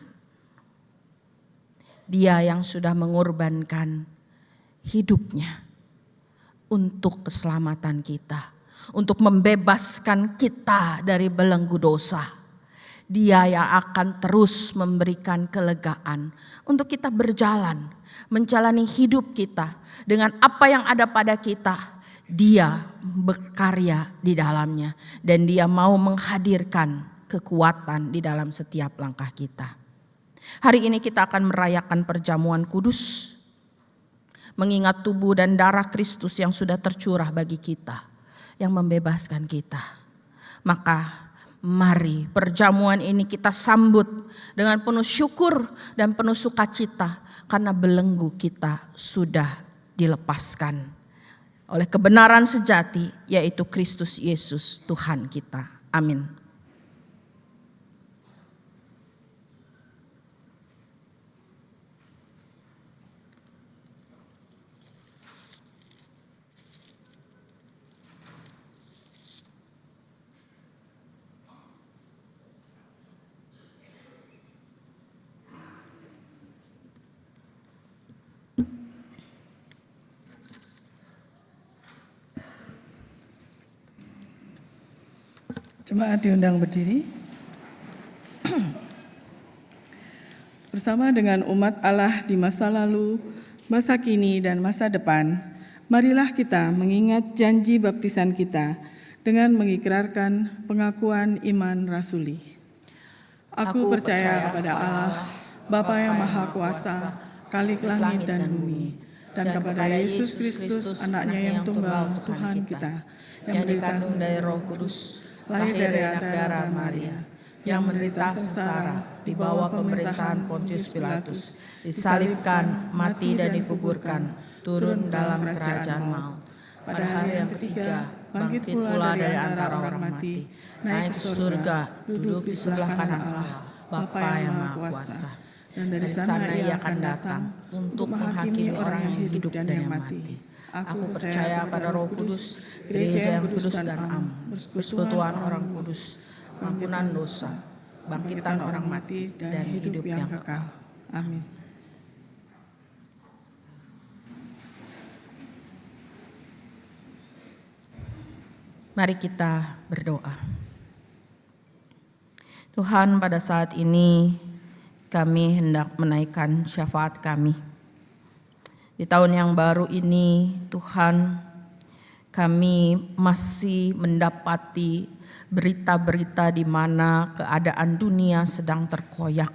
Dia yang sudah mengorbankan hidupnya untuk keselamatan kita, untuk membebaskan kita dari belenggu dosa. Dia yang akan terus memberikan kelegaan untuk kita berjalan, menjalani hidup kita dengan apa yang ada pada kita. Dia berkarya di dalamnya dan Dia mau menghadirkan kekuatan di dalam setiap langkah kita. Hari ini kita akan merayakan perjamuan kudus, mengingat tubuh dan darah Kristus yang sudah tercurah bagi kita, yang membebaskan kita. Maka mari perjamuan ini kita sambut dengan penuh syukur dan penuh sukacita, karena belenggu kita sudah dilepaskan oleh kebenaran sejati, yaitu Kristus Yesus Tuhan kita. Amin. Jemaat diundang berdiri. Bersama dengan umat Allah di masa lalu, masa kini, dan masa depan, marilah kita mengingat janji baptisan kita dengan mengikrarkan pengakuan iman rasuli. Aku percaya kepada Allah, Bapa yang Maha Kuasa, Khalik langit dan bumi, dan kepada Yesus Kristus, anaknya yang tunggal, Tuhan kita, yang dikandung dari Roh Kudus, lahir dari anak darah Maria, yang menderita sengsara di bawah pemerintahan Pontius Pilatus, disalibkan, mati dan dikuburkan, turun dalam kerajaan maut. Pada hari yang ketiga, bangkit pula dari antara orang mati, naik ke surga, duduk di sebelah kanan Allah, Bapa yang Maha Kuasa. Dan dari sana Ia akan datang untuk menghakimi orang yang hidup dan yang mati. Aku percaya pada Roh Kudus, gereja yang kudus dan am, persekutuan orang kudus, ampunan dosa, bangkitan orang mati, dan hidup yang kekal. Amin. Mari kita berdoa. Tuhan, pada saat ini kami hendak menaikkan syafaat kami. Di tahun yang baru ini, Tuhan, kami masih mendapati berita-berita di mana keadaan dunia sedang terkoyak.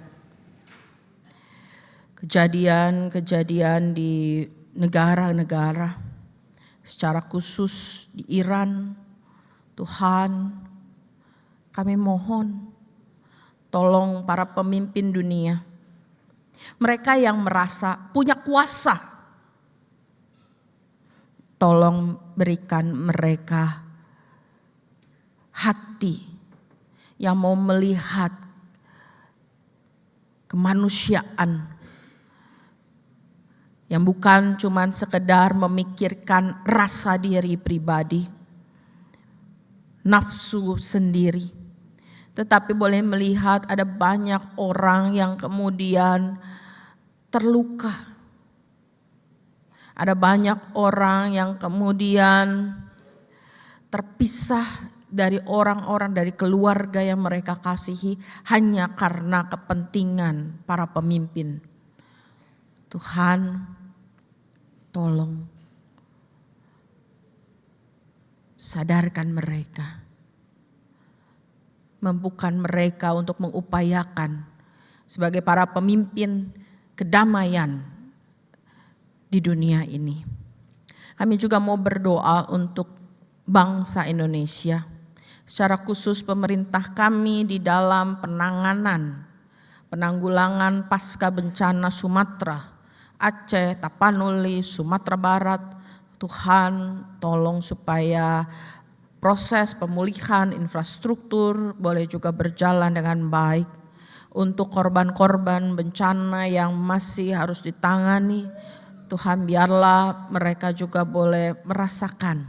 Kejadian-kejadian di negara-negara, secara khusus di Iran, Tuhan, kami mohon tolong para pemimpin dunia, mereka yang merasa punya kuasa, tolong berikan mereka hati yang mau melihat kemanusiaan, yang bukan cuma sekedar memikirkan rasa diri pribadi, nafsu sendiri, tetapi boleh melihat ada banyak orang yang kemudian terluka. Ada banyak orang yang kemudian terpisah dari orang-orang, dari keluarga yang mereka kasihi hanya karena kepentingan para pemimpin. Tuhan, tolong sadarkan mereka. Mampukan mereka untuk mengupayakan sebagai para pemimpin kedamaian di dunia ini. Kami juga mau berdoa untuk bangsa Indonesia, secara khusus pemerintah kami di dalam penanggulangan pasca bencana Sumatera, Aceh, Tapanuli, Sumatera Barat. Tuhan, tolong supaya proses pemulihan infrastruktur boleh juga berjalan dengan baik. Untuk korban-korban bencana yang masih harus ditangani, Tuhan biarlah mereka juga boleh merasakan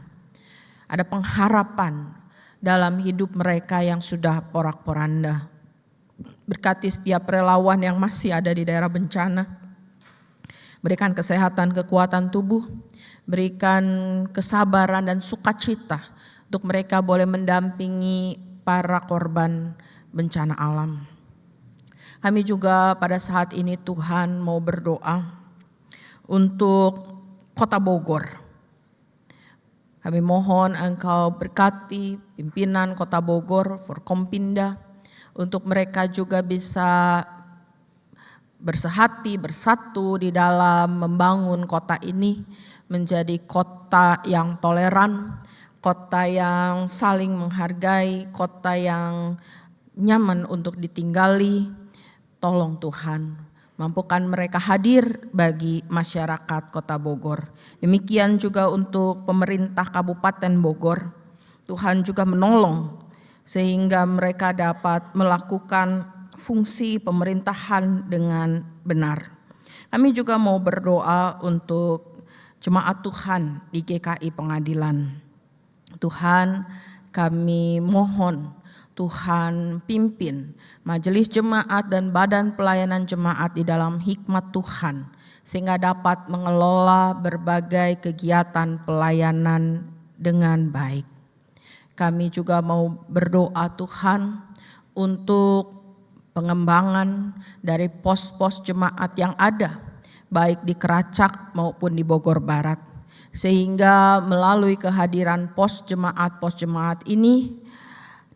ada pengharapan dalam hidup mereka yang sudah porak-poranda. Berkati setiap relawan yang masih ada di daerah bencana. Berikan kesehatan, kekuatan tubuh, berikan kesabaran dan sukacita untuk mereka boleh mendampingi para korban bencana alam. Kami juga pada saat ini Tuhan mau berdoa untuk Kota Bogor. Kami mohon Engkau berkati pimpinan Kota Bogor, Forkompinda, untuk mereka juga bisa bersehati, bersatu di dalam membangun kota ini menjadi kota yang toleran, kota yang saling menghargai, kota yang nyaman untuk ditinggali. Tolong Tuhan, mampukan mereka hadir bagi masyarakat Kota Bogor. Demikian juga untuk pemerintah Kabupaten Bogor. Tuhan juga menolong sehingga mereka dapat melakukan fungsi pemerintahan dengan benar. Kami juga mau berdoa untuk jemaat Tuhan di GKI Pengadilan. Tuhan, kami mohon Tuhan pimpin majelis jemaat dan badan pelayanan jemaat di dalam hikmat Tuhan, sehingga dapat mengelola berbagai kegiatan pelayanan dengan baik. Kami juga mau berdoa Tuhan untuk pengembangan dari pos-pos jemaat yang ada, baik di Keracak maupun di Bogor Barat. Sehingga melalui kehadiran pos jemaat ini,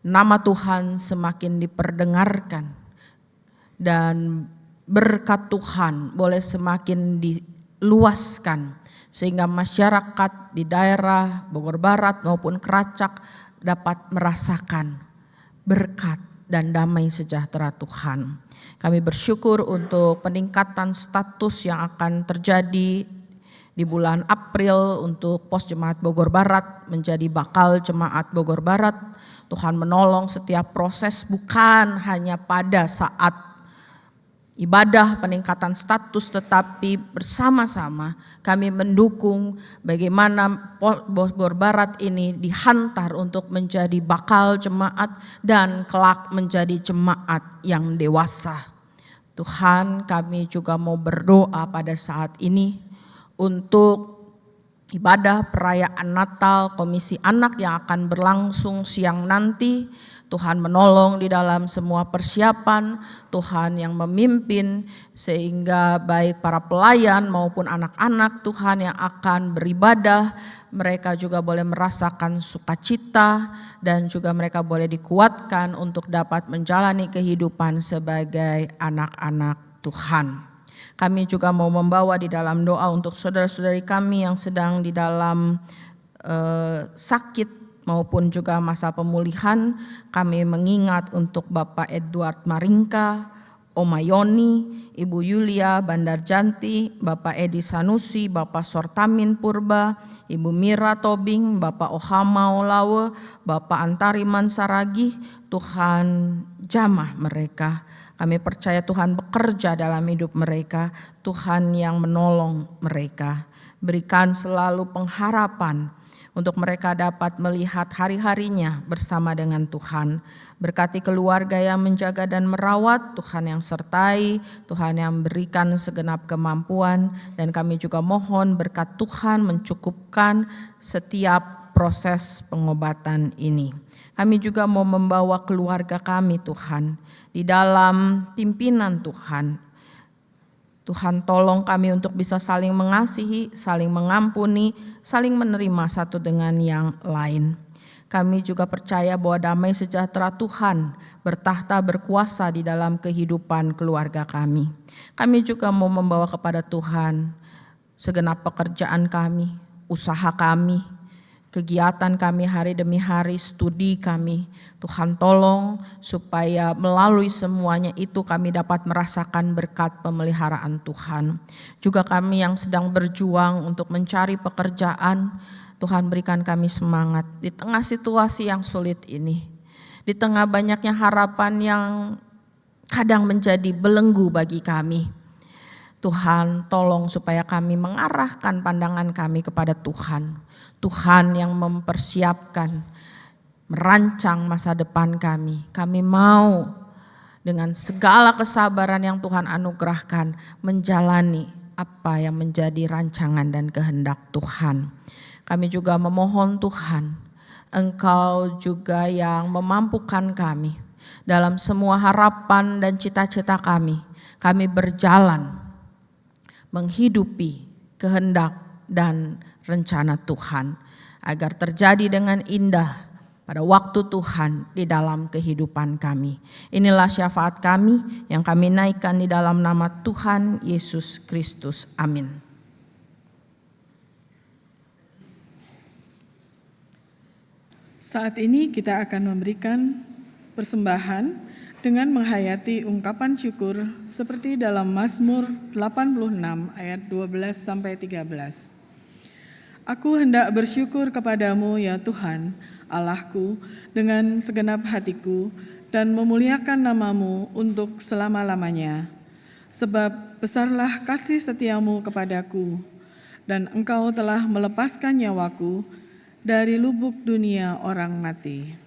nama Tuhan semakin diperdengarkan dan berkat Tuhan boleh semakin diluaskan sehingga masyarakat di daerah Bogor Barat maupun Keracak dapat merasakan berkat dan damai sejahtera Tuhan. Kami bersyukur untuk peningkatan status yang akan terjadi di bulan April untuk pos jemaat Bogor Barat menjadi bakal jemaat Bogor Barat. Tuhan menolong setiap proses, bukan hanya pada saat ibadah peningkatan status, tetapi bersama-sama kami mendukung bagaimana Bogor Barat ini dihantar untuk menjadi bakal jemaat dan kelak menjadi jemaat yang dewasa. Tuhan, kami juga mau berdoa pada saat ini untuk ibadah perayaan Natal Komisi Anak yang akan berlangsung siang nanti. Tuhan menolong di dalam semua persiapan, Tuhan yang memimpin sehingga baik para pelayan maupun anak-anak Tuhan yang akan beribadah, mereka juga boleh merasakan sukacita dan juga mereka boleh dikuatkan untuk dapat menjalani kehidupan sebagai anak-anak Tuhan. Kami juga mau membawa di dalam doa untuk saudara-saudari kami yang sedang di dalam sakit maupun juga masa pemulihan. Kami mengingat untuk Bapak Edward Maringka, Oma Yoni, Ibu Yulia Bandarjanti, Bapak Edi Sanusi, Bapak Sortamin Purba, Ibu Mira Tobing, Bapak Ohama Olawe, Bapak Antari Mansaragi. Tuhan jamah mereka. Kami percaya Tuhan bekerja dalam hidup mereka, Tuhan yang menolong mereka. Berikan selalu pengharapan untuk mereka dapat melihat hari-harinya bersama dengan Tuhan. Berkati keluarga yang menjaga dan merawat, Tuhan yang sertai, Tuhan yang berikan segenap kemampuan. Dan kami juga mohon berkat Tuhan mencukupkan setiap proses pengobatan ini. Kami juga mau membawa keluarga kami Tuhan di dalam pimpinan Tuhan. Tuhan tolong kami untuk bisa saling mengasihi, saling mengampuni, saling menerima satu dengan yang lain. Kami juga percaya bahwa damai sejahtera Tuhan bertahta berkuasa di dalam kehidupan keluarga kami. Kami juga mau membawa kepada Tuhan segenap pekerjaan kami, usaha kami, kegiatan kami hari demi hari, studi kami. Tuhan tolong supaya melalui semuanya itu kami dapat merasakan berkat pemeliharaan Tuhan. Juga kami yang sedang berjuang untuk mencari pekerjaan, Tuhan berikan kami semangat di tengah situasi yang sulit ini. Di tengah banyaknya harapan yang kadang menjadi belenggu bagi kami. Tuhan tolong supaya kami mengarahkan pandangan kami kepada Tuhan. Tuhan yang mempersiapkan, merancang masa depan kami. Kami mau dengan segala kesabaran yang Tuhan anugerahkan menjalani apa yang menjadi rancangan dan kehendak Tuhan. Kami juga memohon Tuhan, Engkau juga yang memampukan kami dalam semua harapan dan cita-cita kami. Kami berjalan menghidupi kehendak dan rencana Tuhan agar terjadi dengan indah pada waktu Tuhan di dalam kehidupan kami. Inilah syafaat kami yang kami naikkan di dalam nama Tuhan Yesus Kristus. Amin. Saat ini kita akan memberikan persembahan dengan menghayati ungkapan syukur seperti dalam Mazmur 86 ayat 12-13. Aku hendak bersyukur kepadamu ya Tuhan, Allahku, dengan segenap hatiku dan memuliakan namamu untuk selama-lamanya. Sebab besarlah kasih setiamu kepadaku, dan engkau telah melepaskan nyawaku dari lubuk dunia orang mati.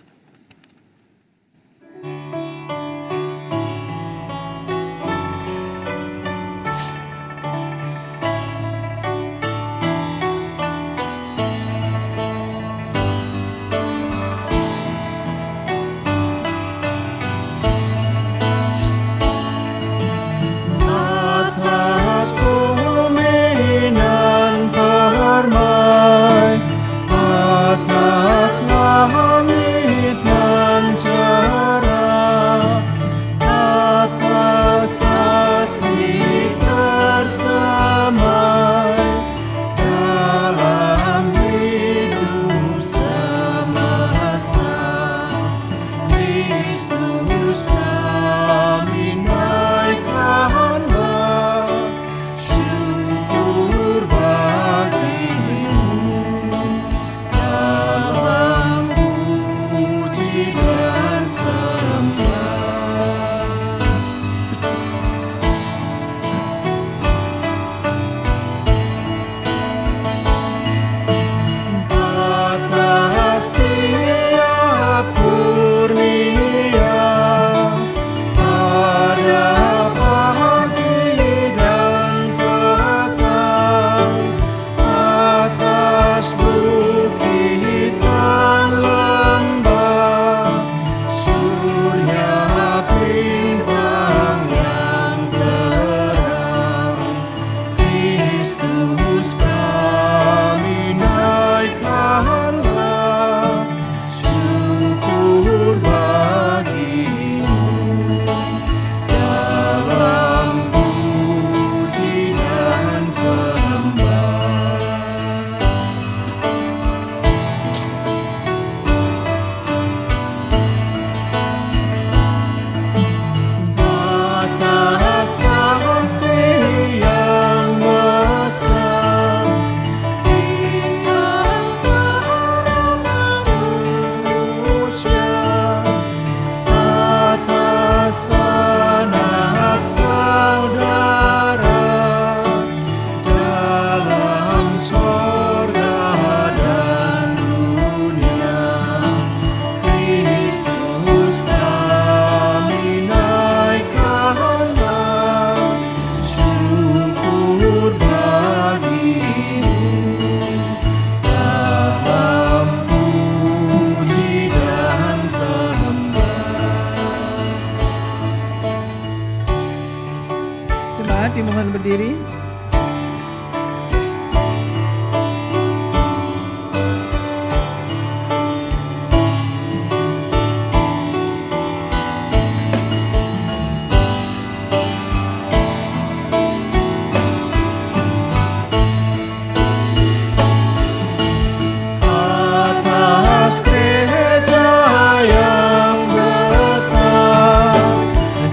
Dimohon berdiri.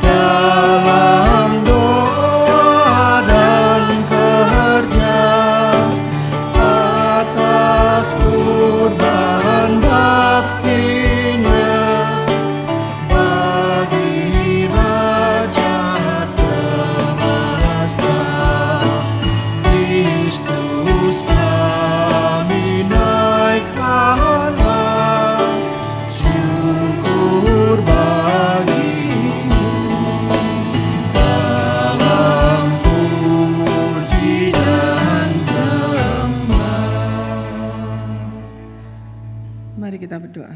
Dalam doa dan kita berdoa.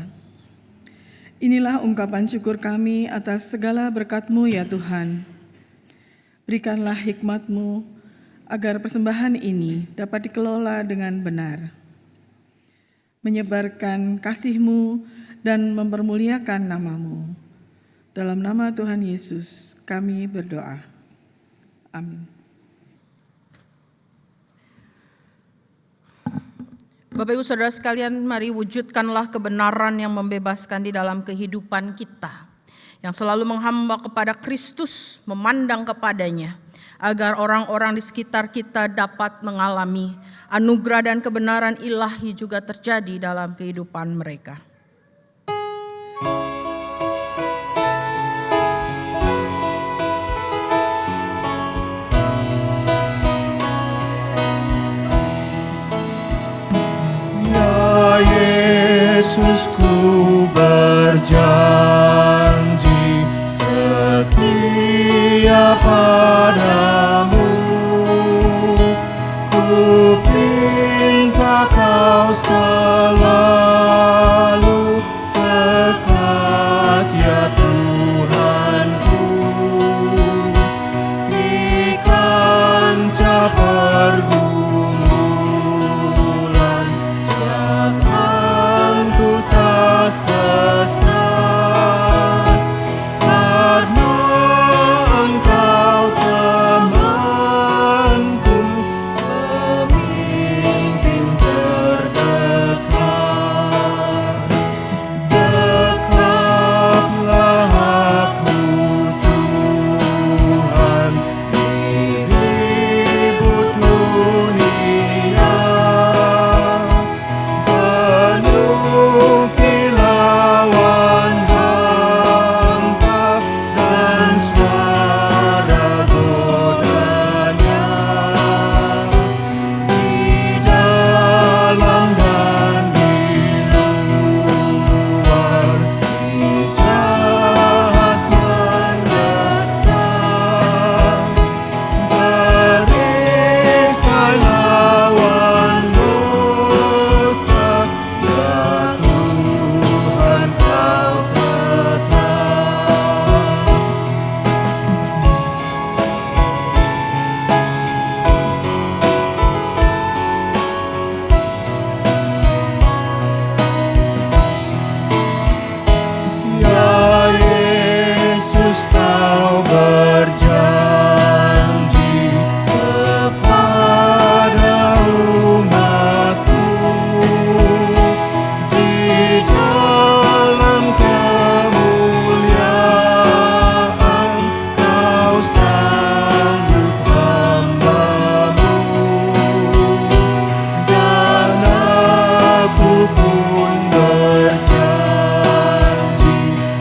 Inilah ungkapan syukur kami atas segala berkat-Mu ya Tuhan. Berikanlah hikmat-Mu agar persembahan ini dapat dikelola dengan benar. Menyebarkan kasih-Mu dan mempermuliakan nama-Mu. Dalam nama Tuhan Yesus kami berdoa. Amin. Bapak Ibu Saudara sekalian, mari wujudkanlah kebenaran yang membebaskan di dalam kehidupan kita, yang selalu menghamba kepada Kristus, memandang kepadanya, agar orang-orang di sekitar kita dapat mengalami anugerah dan kebenaran ilahi juga terjadi dalam kehidupan mereka. Yesus, ku berjanji setia padamu. Ku minta kau selalu dekat ya Tuhanku. Di kancah pergumulan janganku tak sesat, karena Engkau temanku, pemimpin terdekat. Dekatlah aku Tuhan di ribut dunia. Penuh kilauan hampa dan suara godanya. Di dalam dan di luar si jahat mendesak. Berisai lawan dosa, ya Tuhan kau tetap. Ya Yesus, kau berjanji kepada umat-Mu, di dalam kemuliaan kau sambut hamba-Mu. Dan aku pun berjanji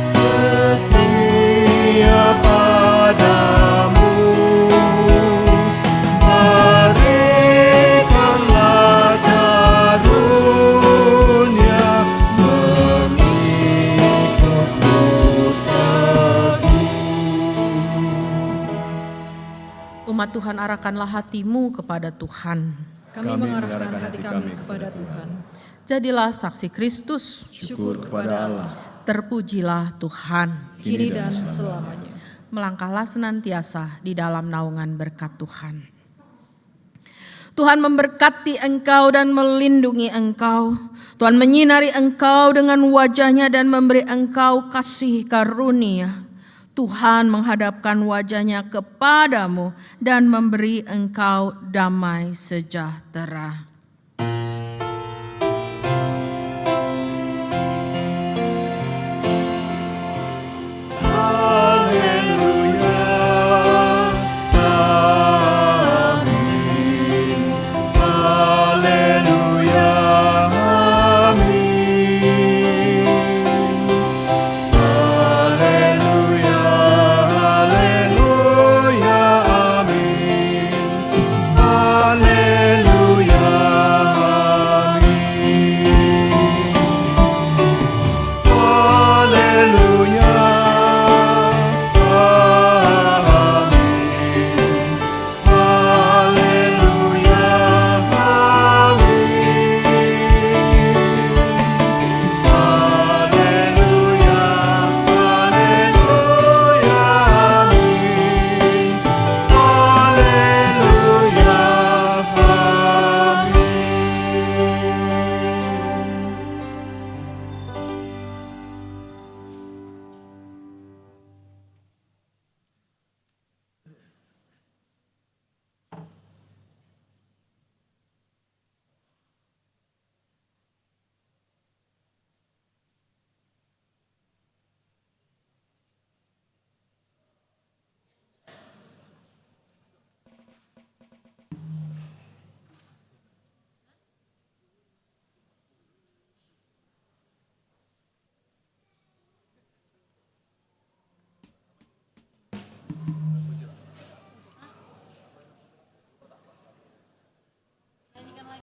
setia padamu. Berikanlah karunia mengikut-Mu teguh. Umat Tuhan, arahkanlah hatimu kepada Tuhan. Kami mengarahkan hati kami kepada Tuhan. Jadilah saksi Kristus, Syukur kepada Allah, terpujilah Tuhan. Kini dan selamanya. Melangkahlah senantiasa di dalam naungan berkat Tuhan. Tuhan memberkati engkau dan melindungi engkau. Tuhan menyinari engkau dengan wajah-Nya dan memberi engkau kasih karunia. Tuhan menghadapkan wajah-Nya kepadamu dan memberi engkau damai sejahtera.